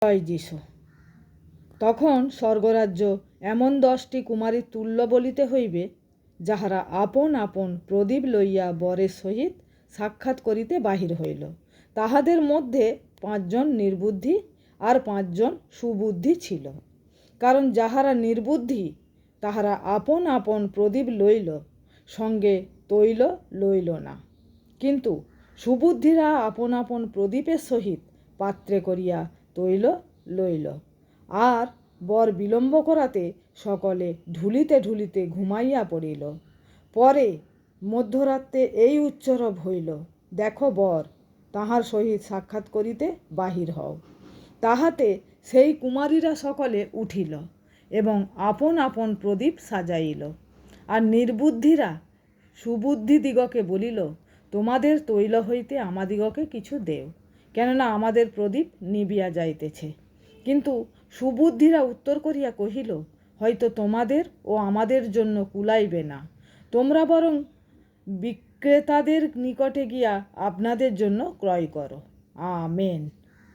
জয় যিশু। তখন স্বর্গরাজ্য এমন 10টি কুমারীর তুল্য বলিতে হইবে, যাহারা আপন আপন প্রদীপ লইয়া বরের সহিত সাক্ষাৎ করিতে বাহির হইল। তাহাদের মধ্যে 5 জন নির্বুদ্ধি আর 5 জন সুবুদ্ধি ছিল। কারণ যাহারা নির্বুদ্ধি তাহারা আপন আপন প্রদীপ লইল, সঙ্গে তৈল লইল না। কিন্তু সুবুদ্ধিরা আপন আপন প্রদীপের সহিত পাত্রে করিয়া তৈল লইল। আর বর বিলম্ব করাতে সকলে ঢুলিতে ঢুলিতে ঘুমাইয়া পড়িল। পরে মধ্যরাত্রে এই উচ্চরব হইল, দেখো বর তাহার সহিত সাক্ষাৎ করিতে বাহির হও। তাহাতে সেই কুমারীরা সকলে উঠিল এবং আপন আপন প্রদীপ সাজাইল। আর নির্বুদ্ধিরা সুবুদ্ধিদিগকে বলিল, তোমাদের তৈল হইতে আমাদিগকে কিছু দেও, কেননা আমাদের প্রদীপ নিবিয়া যাইতেছে। কিন্তু সুবুদ্ধিরা উত্তর করিয়া কহিল, হয়তো তোমাদের ও আমাদের জন্য কুলাইবে না, তোমরা বরং বিক্রেতাদের নিকটে গিয়া আপনাদের জন্য ক্রয় করো। আমেন।